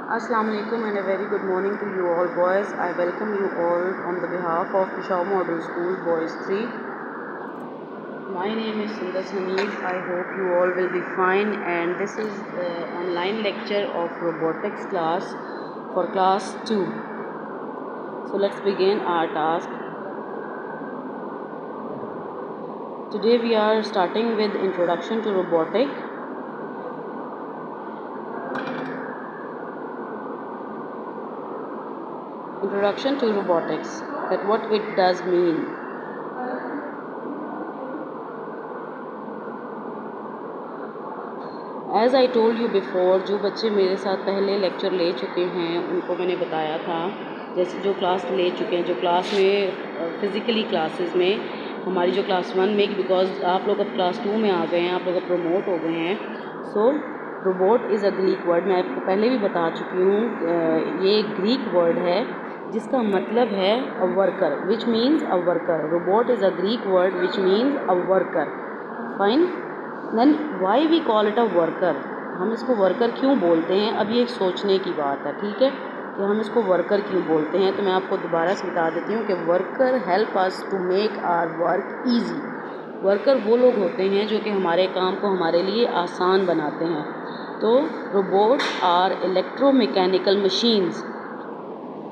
Assalamu alaikum and a very good morning to you all boys. I welcome you all on the behalf of Peshawar Model School Boys 3. My name is Sundar Hamid. I hope you all will be fine, and this is the online lecture of robotics class for class 2. So let's begin our task. Today we are starting with introduction to robotics. Introduction to robotics, that what it does mean. As I told you before, जो बच्चे मेरे साथ पहले lecture ले चुके हैं उनको मैंने बताया था, जैसे जो क्लास ले चुके हैं, जो क्लास में फ़िज़िकली क्लासेस में हमारी जो क्लास 1 में, बिकॉज आप लोग अब क्लास 2 में आ गए हैं, आप लोग अब प्रमोट हो गए हैं. So robot is a Greek word. मैं आपको पहले भी बता चुकी हूँ, ये ग्रीक वर्ड है जिसका मतलब है a worker, which means a worker. Robot is a Greek word which means a worker. Fine. Then why we call it a worker. हम इसको वर्कर क्यों बोलते हैं, अब ये एक सोचने की बात है, ठीक है, कि हम इसको वर्कर क्यों बोलते हैं. तो मैं आपको दोबारा से बता देती हूँ कि worker help us to make our work easy. Worker वो लोग होते हैं जो कि हमारे काम को हमारे लिए आसान बनाते हैं. तो robot are electromechanical machines.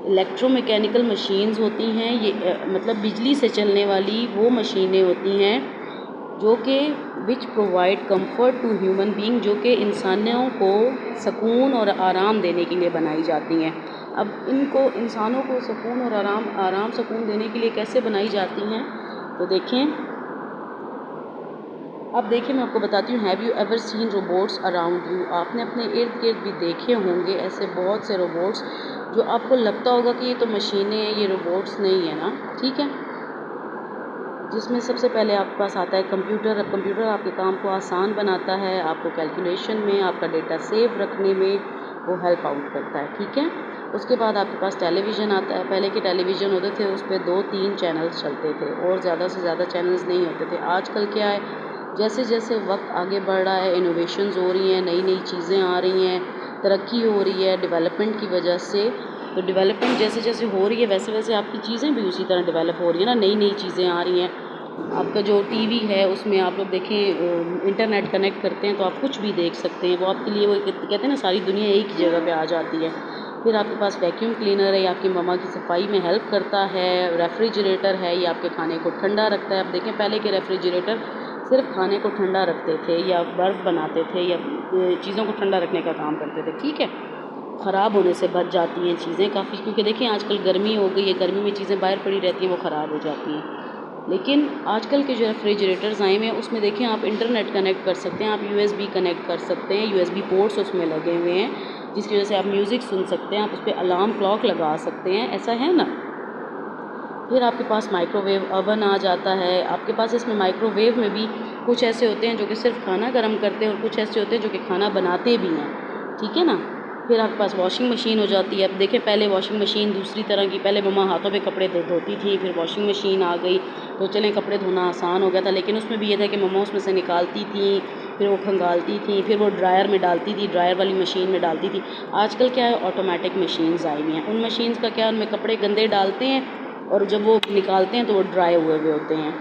Electromechanical machines होती हैं, ये मतलब बिजली से चलने वाली वो मशीनें होती हैं जो कि which provide comfort to human being, जो कि इंसानों को सुकून और आराम देने के लिए बनाई जाती हैं. अब इनको इंसानों को सुकून और आराम सुकून देने के लिए कैसे बनाई जाती हैं, तो देखें. अब देखिए मैं आपको बताती हूँ. Have you ever seen robots around you. आपने अपने इर्द गिर्द भी देखे होंगे ऐसे बहुत से रोबोट्स जो आपको लगता होगा कि ये तो मशीनें हैं, ये रोबोट्स नहीं है ना, ठीक है. जिसमें सबसे पहले आपके पास आता है कंप्यूटर. अब कंप्यूटर आपके काम को आसान बनाता है, आपको कैलकुलेशन में, आपका डेटा सेव रखने में वो हेल्प आउट करता है, ठीक है. उसके बाद आपके पास टेलीविज़न आता है. पहले के टेलीविज़न होते थे, उस पर 2-3 चैनल्स चलते थे और ज़्यादा से ज़्यादा चैनल्स नहीं होते थे. आजकल क्या है, जैसे जैसे वक्त आगे बढ़ रहा है, इनोवेशंस हो रही हैं, नई नई चीज़ें आ रही हैं, तरक्की हो रही है डेवलपमेंट की वजह से. तो डेवलपमेंट जैसे जैसे हो रही है वैसे वैसे आपकी चीज़ें भी उसी तरह डेवलप हो रही है ना, नई नई चीज़ें आ रही हैं. आपका जो टीवी है उसमें आप लोग देखें इंटरनेट कनेक्ट करते हैं तो आप कुछ भी देख सकते हैं. वो आपके लिए वो कहते हैं ना, सारी दुनिया एक ही जगह पे आ जाती है. फिर आपके पास वैक्यूम क्लीनर है, ये आपकी मम्मा की सफाई में हेल्प करता है. रेफ्रिजरेटर है, ये आपके खाने को ठंडा रखता है. अब देखें पहले के रेफ्रिजरेटर सिर्फ खाने को ठंडा रखते थे या बर्फ़ बनाते थे या चीज़ों को ठंडा रखने का काम करते थे, ठीक है. ख़राब होने से बच जाती हैं चीज़ें काफ़ी, क्योंकि देखें आजकल गर्मी हो गई है, गर्मी में चीज़ें बाहर पड़ी रहती हैं, वो ख़राब हो जाती हैं. लेकिन आजकल के जो रेफ्रिजरेटर्स आए हुए हैं उसमें देखें आप इंटरनेट कनेक्ट कर सकते हैं, आप USB कनेक्ट कर सकते हैं. USB पोर्ट्स उसमें लगे हुए हैं जिसकी वजह से आप म्यूज़िक सुन सकते हैं, आप उस पर अलार्म क्लॉक लगा सकते हैं, ऐसा है ना. फिर आपके पास माइक्रोवेव ओवन आ जाता है. आपके पास इसमें माइक्रोवेव में भी कुछ ऐसे होते हैं जो कि सिर्फ खाना गर्म करते हैं और कुछ ऐसे होते हैं जो कि खाना बनाते भी हैं, ठीक है ना. फिर आपके पास वॉशिंग मशीन हो जाती है. अब देखें पहले वॉशिंग मशीन दूसरी तरह की, पहले मम्मा हाथों पे कपड़े धोती थी, फिर वॉशिंग मशीन आ गई तो चलें कपड़े धोना आसान हो गया था. लेकिन उसमें भी ये था कि मम्मा उसमें से निकालती थी, फिर वो खंगालती थी, फिर वो ड्रायर में डालती थी, ड्रायर वाली मशीन में डालती थी. आजकल क्या है, ऑटोमेटिक मशीन्स आई हुई हैं. उन मशीन्स का क्या, उनमें कपड़े गंदे डालते हैं और जब वो निकालते हैं तो वो ड्राई हुए हुए होते हैं.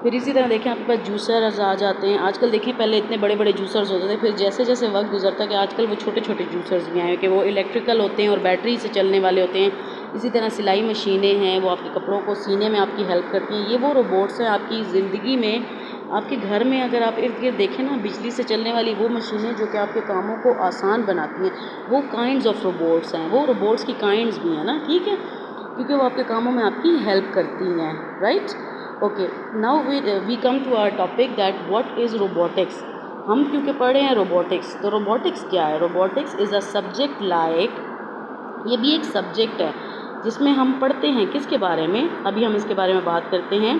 फिर इसी तरह देखें आपके पास जूसर्स आ जाते हैं. आजकल देखें पहले इतने बड़े बड़े जूसर्स होते थे, फिर जैसे जैसे वक्त गुजरता है कि आजकल वो छोटे छोटे जूसर्स भी आए हैं कि वो इलेक्ट्रिकल होते हैं और बैटरी से चलने वाले होते हैं. इसी तरह सिलाई मशीनें हैं, वो आपके कपड़ों को सीने में आपकी हेल्प करती हैं. ये वो रोबोट्स हैं आपकी ज़िंदगी में, आपके घर में अगर आप इर्द गिर्द देखें ना, बिजली से चलने वाली वो मशीनें जो कि आपके कामों को आसान बनाती हैं, वो काइंड्स ऑफ रोबोट्स हैं. वो रोबोट्स की काइंड्स भी हैं ना, ठीक है, क्योंकि वो आपके कामों में आपकी हेल्प करती हैं, right. Okay, now we come to our topic that what is robotics. हम क्योंकि पढ़े हैं रोबोटिक्स, तो रोबोटिक्स क्या है. Robotics is a subject like, ये भी एक सब्जेक्ट है जिसमें हम पढ़ते हैं किसके बारे में, अभी हम इसके बारे में बात करते हैं.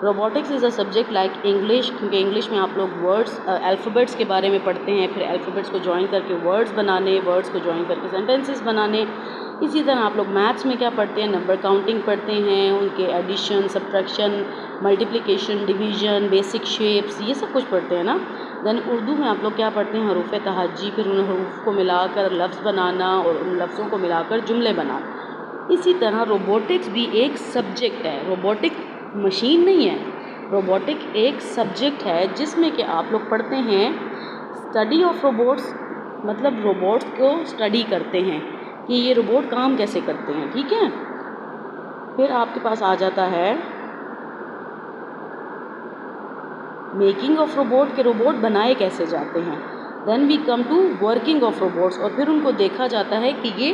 Robotics is a subject like English, क्योंकि इंग्लिश में आप लोग वर्ड्स अल्फ़ाबेट्स के बारे में पढ़ते हैं, फिर अल्फ़ाबेट्स को जॉइन करके वर्ड्स बनाने, वर्ड्स को जॉइन करके सेंटेंसेस बनाने. इसी तरह आप लोग मैथ्स में क्या पढ़ते हैं, नंबर काउंटिंग पढ़ते हैं, उनके addition, subtraction, multiplication, division, basic shapes, ये सब कुछ पढ़ते हैं ना। देन उर्दू में आप लोग क्या पढ़ते हैं, हरूफ तहज्जी, फिर उन हरूफ को मिलाकर लफ्ज़ बनाना और उन लफ्ज़ों को मिलाकर जुमले बनाना। इसी तरह रोबोटिक्स भी एक सब्जेक्ट है, रोबोटिक मशीन नहीं है, रोबोटिक एक सब्जेक्ट है जिसमें कि आप लोग पढ़ते हैं स्टडी ऑफ रोबोट्स, मतलब रोबोट्स को स्टडी करते हैं कि ये रोबोट काम कैसे करते हैं, ठीक है। फिर आपके पास आ जाता है मेकिंग ऑफ रोबोट, के रोबोट बनाए कैसे जाते हैं। Then we come to working of robots, और फिर उनको देखा जाता है कि ये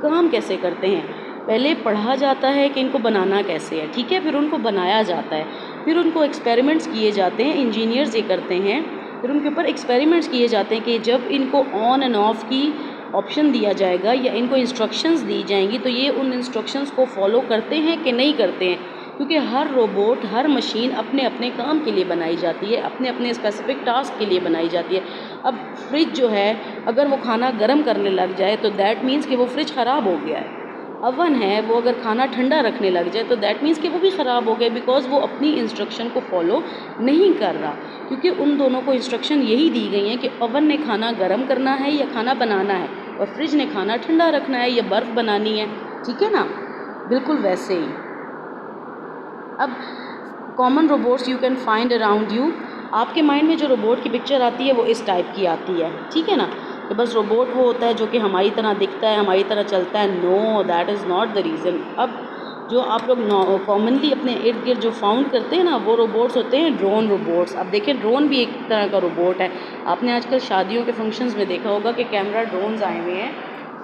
काम कैसे करते हैं। पहले पढ़ा जाता है कि इनको बनाना कैसे है, ठीक है, फिर उनको बनाया जाता है, फिर उनको एक्सपेरिमेंट्स किए जाते हैं, इंजीनियर्स ये करते हैं, फिर उनके ऊपर एक्सपेरिमेंट्स किए जाते हैं कि जब इनको ऑन एंड ऑफ की ऑप्शन दिया जाएगा या इनको इंस्ट्रक्शंस दी जाएंगी तो ये उन इंस्ट्रक्शंस को फॉलो करते हैं कि नहीं करते हैं, क्योंकि हर रोबोट, हर मशीन अपने अपने काम के लिए बनाई जाती है, अपने अपने स्पेसिफिक टास्क के लिए बनाई जाती है। अब फ्रिज जो है, अगर वो खाना गर्म करने लग जाए तो दैट मीन्स कि वो फ्रिज ख़राब हो गया है। अवन है, वो अगर खाना ठंडा रखने लग जाए तो दैट मीन्स कि वो भी ख़राब हो गया, बिकॉज़ वो अपनी इंस्ट्रक्शन को फॉलो नहीं कर रहा, क्योंकि उन दोनों को इंस्ट्रक्शन यही दी गई है कि ओवन ने खाना गर्म करना है या खाना बनाना है, और फ्रिज ने खाना ठंडा रखना है या बर्फ़ बनानी है, ठीक है ना। बिल्कुल वैसे ही अब common robots you can find around you, आपके माइंड में जो रोबोट की पिक्चर आती है वो इस टाइप की आती है, ठीक है ना, कि बस रोबोट वो होता है जो कि हमारी तरह दिखता है, हमारी तरह चलता है। No, that is not the reason. अब जो आप लोग कॉमनली अपने इर्द गिर्द जो फाउंड करते हैं ना, वो रोबोट्स होते हैं ड्रोन रोबोट्स। अब देखिए, ड्रोन भी एक तरह का रोबोट है। आपने आजकल शादियों के फंक्शंस में देखा होगा कि कैमरा ड्रोन्स आए हुए हैं,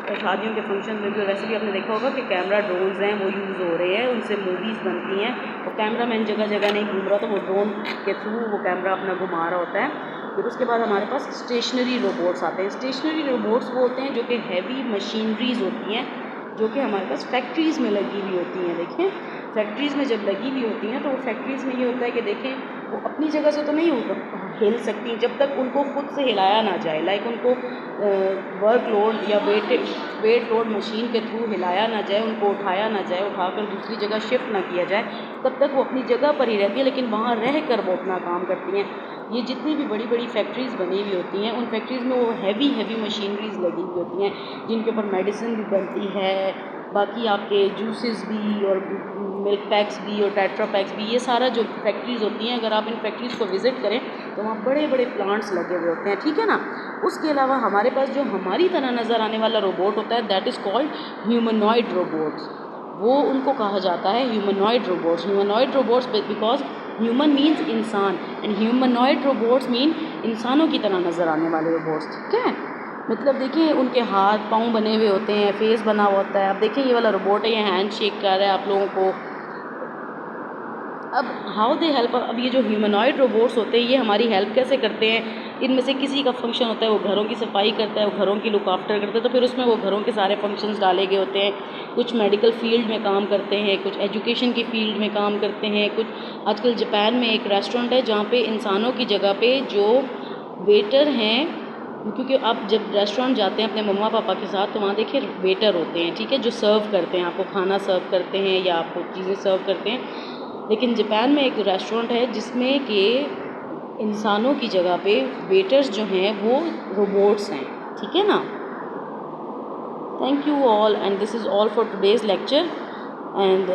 तो शादियों के फंक्शन में भी, और वैसे भी आपने देखा होगा कि कैमरा ड्रोन्स हैं वो यूज़ हो रहे हैं, उनसे मूवीज़ बनती हैं, और कैमरा मैन जगह जगह नहीं घूम रहा, तो वो ड्रोन के थ्रू वो कैमरा अपना घुमा रहा होता है। फिर उसके बाद हमारे पास स्टेशनरी रोबोट्स आते हैं। स्टेशनरी रोबोट्स वो होते हैं जो कि हैवी मशीनरीज होती हैं, जो कि हमारे पास फैक्ट्रीज़ में लगी हुई होती हैं। देखें, फैक्ट्रीज़ में जब लगी हुई होती हैं तो वो फैक्ट्रीज़ में ये होता है कि देखें, वो अपनी जगह से तो नहीं हिल सकती जब तक उनको खुद से हिलाया ना जाए, लाइक उनको वर्क लोड या वेट लोड मशीन के थ्रू हिलाया ना जाए, उनको उठाया ना जाए, उठाकर दूसरी जगह शिफ्ट ना किया जाए, तब तक वो अपनी जगह पर ही रहती है, लेकिन वहाँ रह कर वो अपना काम करती हैं। ये जितनी भी बड़ी बड़ी फैक्ट्रीज़ बनी हुई होती हैं, उन फैक्ट्रीज़ में वो हैवी मशीनरीज़ लगी हुई होती हैं, जिनके ऊपर मेडिसिन भी बनती है, बाकी आपके जूसेस भी और मिल्क पैक्स भी और टेट्रा पैक्स भी, ये सारा जो फैक्ट्रीज़ होती हैं, अगर आप इन फैक्ट्रीज़ को विज़िट करें तो वहाँ बड़े बड़े प्लांट्स लगे हुए होते हैं, ठीक है ना। उसके अलावा हमारे पास जो हमारी तरह नज़र आने वाला रोबोट होता है, that is called humanoid robots. वो उनको कहा जाता है humanoid robots. Humanoid robots because human means इंसान, एंड ह्यूमनॉइड रोबोट्स मीन इंसानों की तरह नज़र आने वाले रोबोट्स, ठीक है। मतलब देखिए, उनके हाथ पाँव बने हुए होते हैं, फेस बना हुआ होता है। अब देखिए, ये वाला रोबोट है, ये हैंड शेक कर रहा है आप लोगों को। अब हाउ दे हेल्प, अब ये जो ह्यूमनॉइड रोबोट्स होते हैं, ये हमारी हेल्प कैसे करते हैं। इनमें से किसी का फंक्शन होता है वो घरों की सफाई करता है, वो घरों की लुक आफ्टर करता है, तो फिर उसमें वो घरों के सारे फंक्शंस डाले गए होते हैं। कुछ मेडिकल फील्ड में काम करते हैं, कुछ एजुकेशन की फील्ड में काम करते हैं, कुछ आजकल जापान में एक रेस्टोरेंट है जहाँ पे इंसानों की जगह पे जो वेटर हैं, क्योंकि आप जब रेस्टोरेंट जाते हैं अपने मम्मा पापा के साथ तो वहाँ देखिए वेटर होते हैं, ठीक है, जो सर्व करते हैं, आपको खाना सर्व करते हैं या आपको चीज़ें सर्व करते हैं। लेकिन जापान में एक रेस्टोरेंट है जिसमें कि इंसानों की जगह पे वेटर्स जो हैं वो रोबोट्स हैं, ठीक है ना। Thank you all, and this is all for today's lecture, and